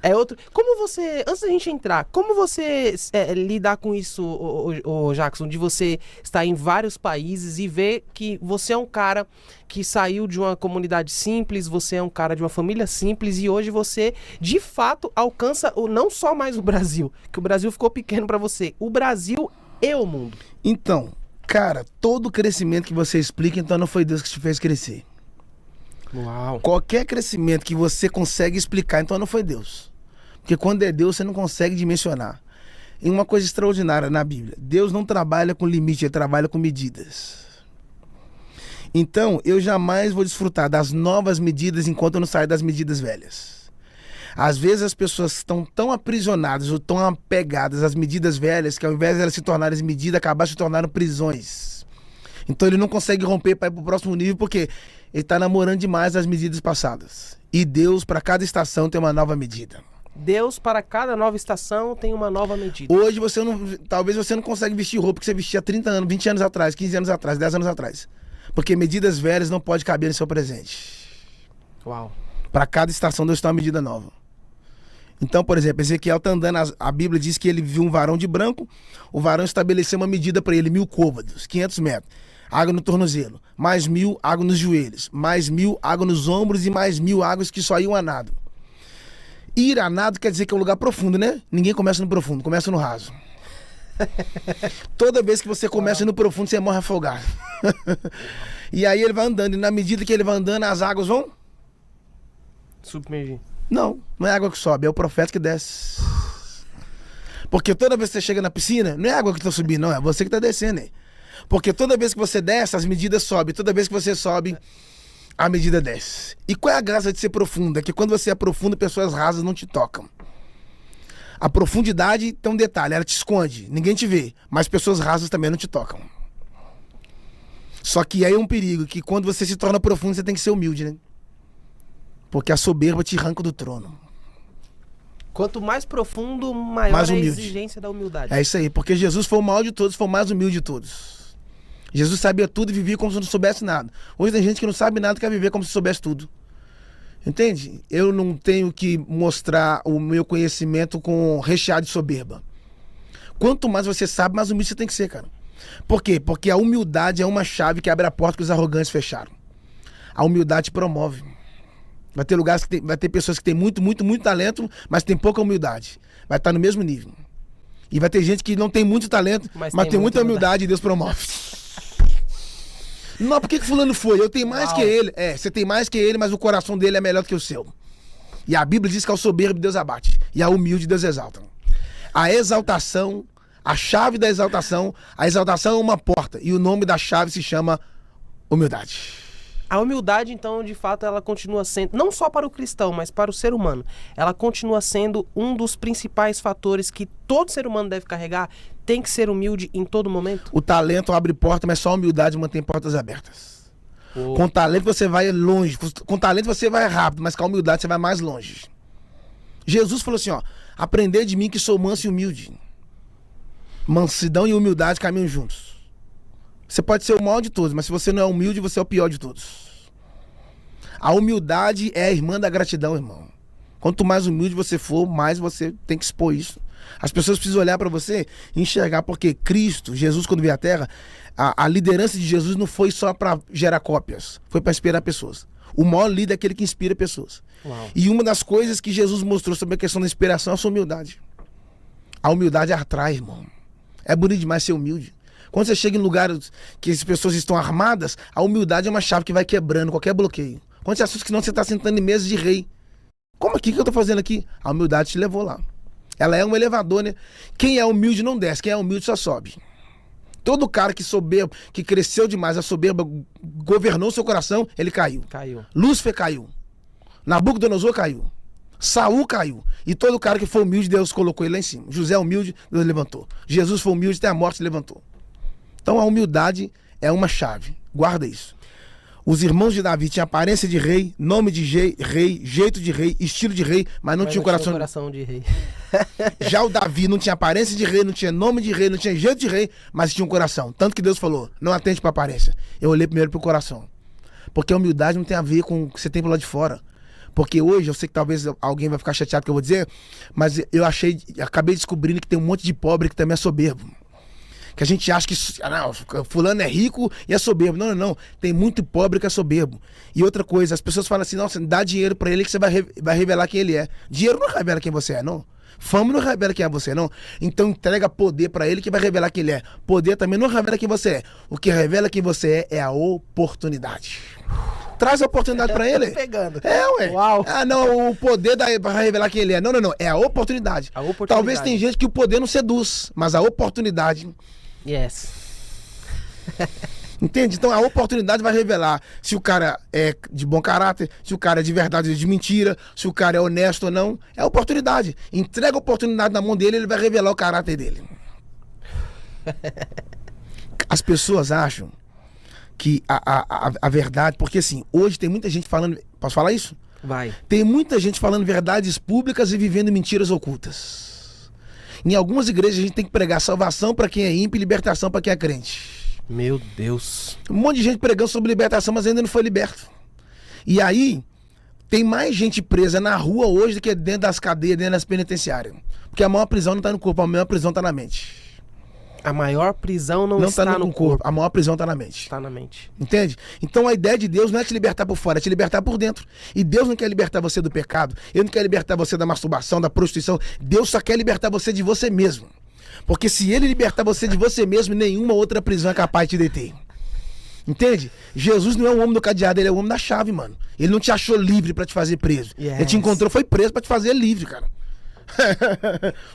É outro. Como você, antes da gente entrar, como você lidar com isso, ô Jackson, de você estar em vários países e ver que você é um cara que saiu de uma comunidade simples, você é um cara de uma família simples e hoje você, de fato, alcança não só mais o Brasil, que o Brasil ficou pequeno pra você, o Brasil e o mundo. Então, cara, todo crescimento que você explica, então não foi Deus que te fez crescer. Uau. Qualquer crescimento que você consegue explicar, então não foi Deus. Porque quando é Deus, você não consegue dimensionar. E uma coisa extraordinária na Bíblia, Deus não trabalha com limite, ele trabalha com medidas. Então, eu jamais vou desfrutar das novas medidas enquanto eu não saio das medidas velhas. Às vezes as pessoas estão tão aprisionadas ou tão apegadas às medidas velhas que ao invés de elas se tornarem medidas, acabar se tornando prisões. Então ele não consegue romper para ir para o próximo nível porque ele está namorando demais as medidas passadas. E Deus, para cada estação, tem uma nova medida. Deus, para cada nova estação, tem uma nova medida. Hoje você não, talvez você não consegue vestir roupa que você vestia 30 anos, 20 anos atrás, 15 anos atrás, 10 anos atrás. Porque medidas velhas não podem caber no seu presente. Uau. Para cada estação, Deus tem uma medida nova. Então, por exemplo, Ezequiel está andando, a Bíblia diz que ele viu um varão de branco, o varão estabeleceu uma medida para ele, 1000 côvados, 500 metros. Água no tornozelo, mais 1000 água nos joelhos, mais 1000 água nos ombros e mais 1000 águas que só iam a nado. Ir a nado quer dizer que é um lugar profundo, né? Ninguém começa no profundo, começa no raso. Toda vez que você começa no profundo, você morre afogado. E aí ele vai andando, e na medida que ele vai andando, as águas vão? Submergir. Não, não é água que sobe, é o profeta que desce. Porque toda vez que você chega na piscina, não é água que está subindo, não, é você que está descendo, hein? Porque toda vez que você desce, as medidas sobem. Toda vez que você sobe, a medida desce. E qual é a graça de ser profunda? É que quando você é profundo, pessoas rasas não te tocam. A profundidade tem um detalhe, ela te esconde, ninguém te vê. Mas pessoas rasas também não te tocam. Só que aí é um perigo, que quando você se torna profundo, você tem que ser humilde, né? Porque a soberba te arranca do trono. Quanto mais profundo, maior Mais é a humilde. exigência da humildade. É isso aí, porque Jesus foi o maior de todos, foi o mais humilde de todos. Jesus sabia tudo e vivia como se não soubesse nada. Hoje tem gente que não sabe nada e quer viver como se soubesse tudo. Entende? Eu não tenho que mostrar o meu conhecimento com recheado de soberba. Quanto mais você sabe, mais humilde você tem que ser, cara. Por quê? Porque a humildade é uma chave que abre a porta que os arrogantes fecharam. A humildade promove. Vai ter lugares que vai ter pessoas que têm muito talento, mas tem pouca humildade. Vai estar no mesmo nível. E vai ter gente que não tem muito talento, mas tem muita humildade e Deus promove. Não, por que fulano foi? Eu tenho mais que ele. É, você tem mais que ele, mas o coração dele é melhor do que o seu. E a Bíblia diz que ao soberbo Deus abate. E ao humilde Deus exalta. A exaltação, a chave da exaltação, a exaltação é uma porta. E o nome da chave se chama humildade. A humildade, então, de fato, ela continua sendo, não só para o cristão, mas para o ser humano, ela continua sendo um dos principais fatores que todo ser humano deve carregar. Tem que ser humilde em todo momento? O talento abre porta, mas só a humildade mantém portas abertas. Oh. Com talento você vai longe, com talento você vai rápido, mas com a humildade você vai mais longe. Jesus falou assim, ó, aprender de mim que sou manso e humilde. Mansidão e humildade caminham juntos. Você pode ser o maior de todos, mas se você não é humilde, você é o pior de todos. A humildade é a irmã da gratidão, irmão. Quanto mais humilde você for, mais você tem que expor isso. As pessoas precisam olhar para você e enxergar, porque Cristo, Jesus, quando veio à Terra, a liderança de Jesus não foi só para gerar cópias, foi para inspirar pessoas. O maior líder é aquele que inspira pessoas. Uau. E uma das coisas que Jesus mostrou sobre a questão da inspiração é a sua humildade. A humildade atrai, irmão. É bonito demais ser humilde. Quando você chega em lugares que as pessoas estão armadas, a humildade é uma chave que vai quebrando qualquer bloqueio. Quando você assusta que não, você está sentando em mesa de rei. Como aqui que eu estou fazendo aqui? A humildade te levou lá. Ela é um elevador, né? Quem é humilde não desce, quem é humilde só sobe. Todo cara que soberbo, que cresceu demais, a soberba governou seu coração, ele caiu. Caiu. Lúcifer caiu. Nabucodonosor caiu. Saul caiu. E todo cara que foi humilde, Deus colocou ele lá em cima. José humilde, Deus levantou. Jesus foi humilde, até a morte se levantou. Então a humildade é uma chave. Guarda isso. Os irmãos de Davi tinham aparência de rei, nome de rei, jeito de rei, estilo de rei, mas não tinha o coração de rei. Já o Davi não tinha aparência de rei, não tinha nome de rei, não tinha jeito de rei, mas tinha um coração. Tanto que Deus falou, não atente para a aparência. Eu olhei primeiro pro coração. Porque a humildade não tem a ver com o que você tem pro lado de fora. Porque hoje, eu sei que talvez alguém vai ficar chateado que eu vou dizer, mas acabei descobrindo que tem um monte de pobre que também é soberbo. Que a gente acha que fulano é rico e é soberbo. Não, não, não. Tem muito pobre que é soberbo. E outra coisa, as pessoas falam assim, nossa, dá dinheiro pra ele que você vai revelar quem ele é. Dinheiro não revela quem você é, não. Fama não revela quem é você, não. Então entrega poder pra ele que vai revelar quem ele é. Poder também não revela quem você é. O que revela quem você é a oportunidade. Traz a oportunidade pra ele. Pegando. Ué. Uau. Ah, não, o poder vai revelar quem ele é. Não, não, não. É a oportunidade. A oportunidade. Talvez tem gente que o poder não seduz, mas a oportunidade... Yes. Entende? Então a oportunidade vai revelar se o cara é de bom caráter, se o cara é de verdade ou de mentira, se o cara é honesto ou não. É a oportunidade. Entrega a oportunidade na mão dele, ele vai revelar o caráter dele. As pessoas acham que a verdade... Porque assim, hoje tem muita gente falando... Posso falar isso? Vai. Tem muita gente falando verdades públicas e vivendo mentiras ocultas. Em algumas igrejas a gente tem que pregar salvação para quem é ímpio e libertação para quem é crente. Meu Deus. Um monte de gente pregando sobre libertação, mas ainda não foi liberto. E aí, tem mais gente presa na rua hoje do que dentro das cadeias, dentro das penitenciárias. Porque a maior prisão não está no corpo, a maior prisão está na mente. A maior prisão não está no corpo. A maior prisão está na mente. Está na mente. Entende? Então a ideia de Deus não é te libertar por fora, é te libertar por dentro. E Deus não quer libertar você do pecado, Ele não quer libertar você da masturbação, da prostituição. Deus só quer libertar você de você mesmo. Porque se Ele libertar você de você mesmo, nenhuma outra prisão é capaz de te deter. Entende? Jesus não é o homem do cadeado, Ele é o homem da chave, mano. Ele não te achou livre pra te fazer preso. Yes. Ele te encontrou, foi preso pra te fazer livre, cara.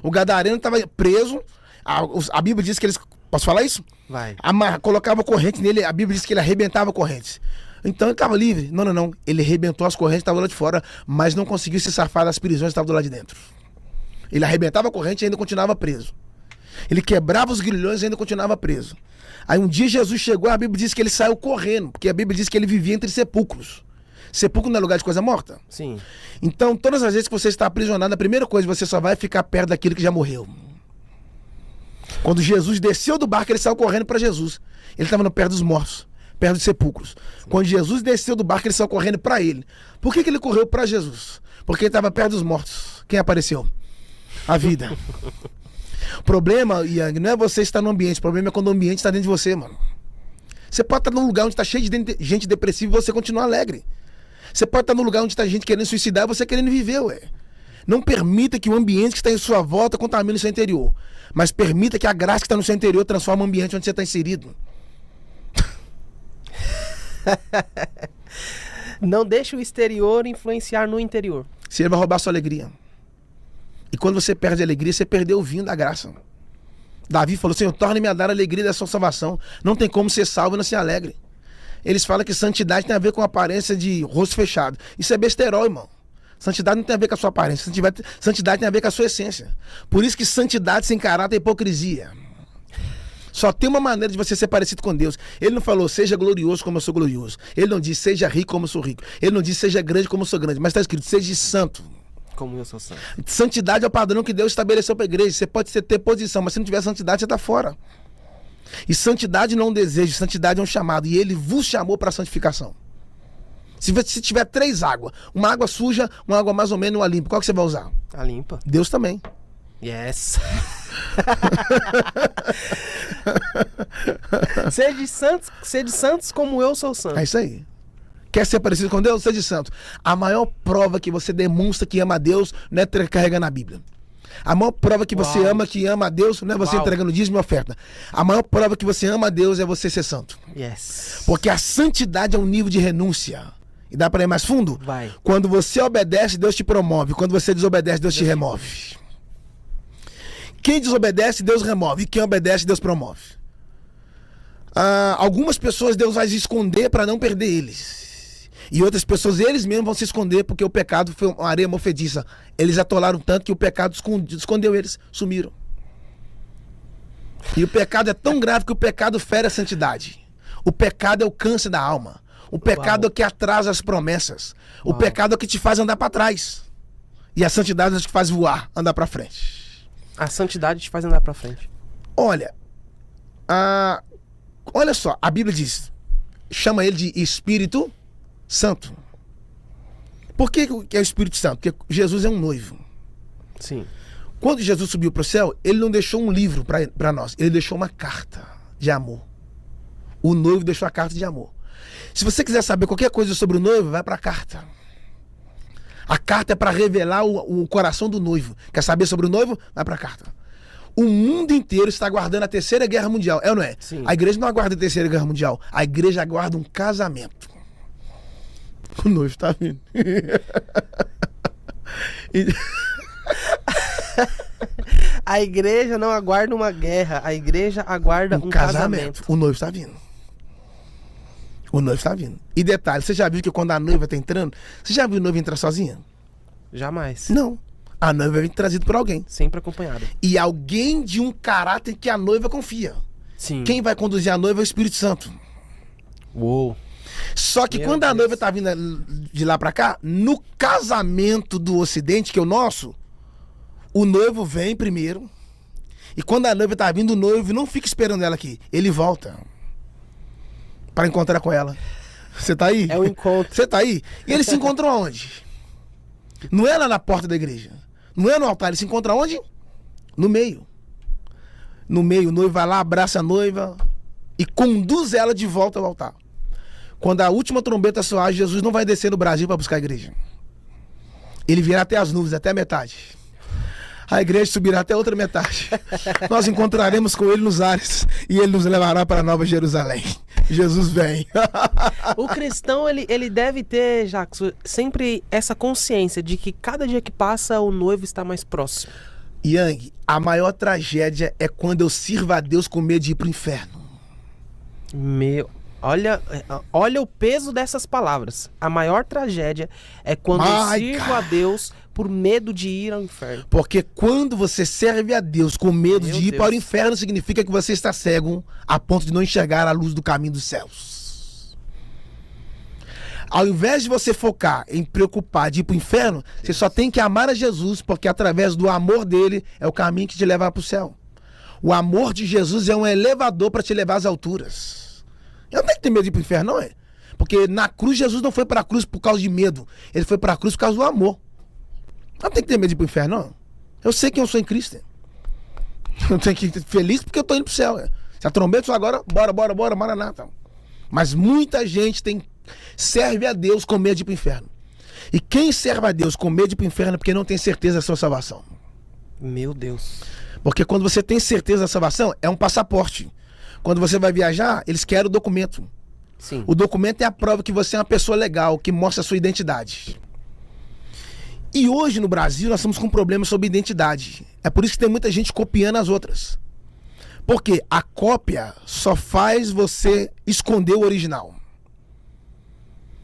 O gadareno estava preso. A Bíblia diz que eles... Posso falar isso? Vai. Colocava corrente nele, a Bíblia diz que ele arrebentava correntes. Então ele estava livre. Não, não, não. Ele arrebentou as correntes, estava lá de fora, mas não conseguiu se safar das prisões que estavam do lado de dentro. Ele arrebentava a corrente e ainda continuava preso. Ele quebrava os grilhões e ainda continuava preso. Aí um dia Jesus chegou, a Bíblia diz que ele saiu correndo, porque a Bíblia diz que ele vivia entre sepulcros. Sepulcro não é lugar de coisa morta? Sim. Então, todas as vezes que você está aprisionado, a primeira coisa, você só vai ficar perto daquilo que já morreu. Quando Jesus desceu do barco, ele saiu correndo para Jesus. Ele estava no pé dos mortos, perto dos sepulcros. Quando Jesus desceu do barco, ele saiu correndo para ele. Por que ele correu para Jesus? Porque ele estava perto dos mortos. Quem apareceu? A vida. O problema, Yang, não é você estar no ambiente. O problema é quando o ambiente está dentro de você, mano. Você pode estar num lugar onde está cheio de gente depressiva e você continua alegre. Você pode estar num lugar onde está gente querendo suicidar e você querendo viver, ué. Não permita que o ambiente que está em sua volta contamine o seu interior. Mas permita que a graça que está no seu interior transforme o ambiente onde você está inserido. Não deixe o exterior influenciar no interior. Se ele vai roubar a sua alegria. E quando você perde a alegria, você perdeu o vinho da graça. Davi falou, Senhor, torne-me a dar a alegria da sua salvação. Não tem como ser salvo e não ser alegre. Eles falam que santidade tem a ver com a aparência de rosto fechado. Isso é besterol, irmão. Santidade não tem a ver com a sua aparência. Santidade tem a ver com a sua essência. Por isso que santidade sem caráter é hipocrisia. Só tem uma maneira de você ser parecido com Deus. Ele não falou, seja glorioso como eu sou glorioso. Ele não disse, seja rico como eu sou rico. Ele não disse, seja grande como eu sou grande. Mas está escrito, seja santo. Como eu sou santo. Santidade é o padrão que Deus estabeleceu para a igreja. Você pode ter posição, mas se não tiver santidade, você está fora. E santidade não é um desejo, santidade é um chamado. E Ele vos chamou para a santificação. Se tiver 3 águas, uma água suja, uma água mais ou menos e uma limpa, qual que você vai usar? A limpa. Deus também. Yes. Sede santos como eu sou santo. É isso aí. Quer ser parecido com Deus? Seja santo. A maior prova que você demonstra que ama a Deus não é carregando a Bíblia. A maior prova que você ama a Deus não é você entregando dízimo e oferta. A maior prova que você ama a Deus é você ser santo. Yes. Porque a santidade é um nível de renúncia. E dá para ir mais fundo? Vai. Quando você obedece, Deus te promove. Quando você desobedece, Deus te remove. Quem desobedece, Deus remove. E quem obedece, Deus promove. Algumas pessoas Deus vai esconder para não perder eles. E outras pessoas, eles mesmos vão se esconder porque o pecado foi uma areia movediça. Eles atolaram tanto que o pecado escondeu eles, sumiram. E o pecado é tão grave que o pecado fere a santidade. O pecado é o câncer da alma. O pecado é o que atrasa as promessas. O pecado é o que te faz andar para trás. E a santidade é o que te faz voar, andar para frente. A santidade te faz andar para frente. Olha, olha só, a Bíblia diz, chama ele de Espírito Santo. Por que é o Espírito Santo? Porque Jesus é um noivo. Sim. Quando Jesus subiu para o céu, ele não deixou um livro para nós, ele deixou uma carta de amor. O noivo deixou a carta de amor. Se você quiser saber qualquer coisa sobre o noivo, vai para a carta. A carta é para revelar o coração do noivo. Quer saber sobre o noivo? Vai para a carta. O mundo inteiro está aguardando a Terceira Guerra Mundial, é ou não é? Sim. A igreja não aguarda a Terceira Guerra Mundial, a igreja aguarda um casamento. O noivo está vindo. A igreja não aguarda uma guerra, a igreja aguarda um casamento. O noivo está vindo. O noivo está vindo. E detalhe, você já viu que quando a noiva está entrando, você já viu a noiva entrar sozinha? Jamais. Não. A noiva vai vir trazida por alguém. Sempre acompanhada. E alguém de um caráter que a noiva confia. Sim. Quem vai conduzir a noiva é o Espírito Santo. Uou. Só que Meu quando a Deus. noiva tá vindo de lá pra cá, no casamento do Ocidente, que é o nosso, o noivo vem primeiro. E quando a noiva tá vindo, o noivo não fica esperando ela aqui. Ele volta pra encontrar com ela. Você tá aí? É o encontro. Você tá aí? E eles se encontram aonde? Não é lá na porta da igreja. Não é no altar. Eles se encontram aonde? No meio. No meio, o noivo vai lá, abraça a noiva e conduz ela de volta ao altar. Quando a última trombeta soar, Jesus não vai descer no Brasil para buscar a igreja. Ele virá até as nuvens, até a metade. A igreja subirá até a outra metade. Nós encontraremos com ele nos ares e ele nos levará para a Nova Jerusalém. Jesus vem. O cristão, ele deve ter, Jackson, sempre essa consciência de que cada dia que passa o noivo está mais próximo. Yang, a maior tragédia é quando eu sirvo a Deus com medo de ir para o inferno. Olha o peso dessas palavras. A maior tragédia é quando eu sirvo a Deus por medo de ir ao inferno. Porque quando você serve a Deus com medo Meu de ir Deus. para o inferno, significa que você está cego a ponto de não enxergar a luz do caminho dos céus. Ao invés de você focar em preocupar de ir para o inferno, você só tem que amar a Jesus, porque através do amor dele é o caminho que te leva para o céu. O amor de Jesus é um elevador para te levar às alturas. Eu não tenho que ter medo de ir para o inferno, não é? Porque na cruz, Jesus não foi para a cruz por causa de medo. Ele foi para a cruz por causa do amor. Eu não tenho que ter medo de ir para o inferno, não. Eu sei quem eu sou em Cristo. Eu tenho que ir feliz porque eu estou indo para o céu. Se a trombeta só agora, bora, maranata. Mas muita gente serve a Deus com medo de ir para o inferno. E quem serve a Deus com medo de ir para o inferno é porque não tem certeza da sua salvação. Meu Deus. Porque quando você tem certeza da salvação, é um passaporte. Quando você vai viajar, eles querem o documento. Sim. O documento é a prova que você é uma pessoa legal, que mostra a sua identidade. E hoje no Brasil nós estamos com problemas sobre identidade. É por isso que tem muita gente copiando as outras. Porque a cópia só faz você esconder o original.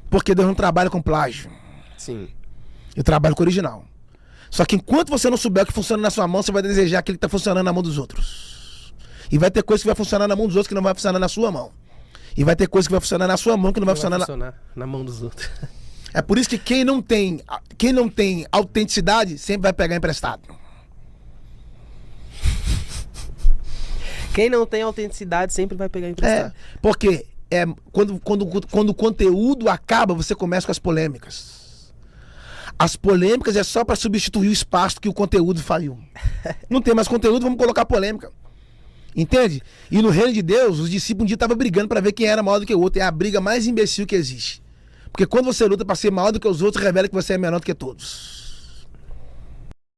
Porque Deus não trabalha com plágio. Sim. Eu trabalho com o original. Só que enquanto você não souber o que funciona na sua mão, você vai desejar aquilo que está funcionando na mão dos outros. E vai ter coisa que vai funcionar na mão dos outros que não vai funcionar na sua mão. E vai ter coisa que vai funcionar na sua mão que não vai funcionar na mão dos outros. É por isso que quem não tem autenticidade sempre vai pegar emprestado. Quem não tem autenticidade sempre vai pegar emprestado. Porque quando o conteúdo acaba, você começa com as polêmicas. As polêmicas é só para substituir o espaço que o conteúdo falhou. Não tem mais conteúdo, vamos colocar polêmica. Entende? E no reino de Deus, os discípulos um dia estavam brigando para ver quem era maior do que o outro. É a briga mais imbecil que existe. Porque quando você luta para ser maior do que os outros, revela que você é menor do que todos.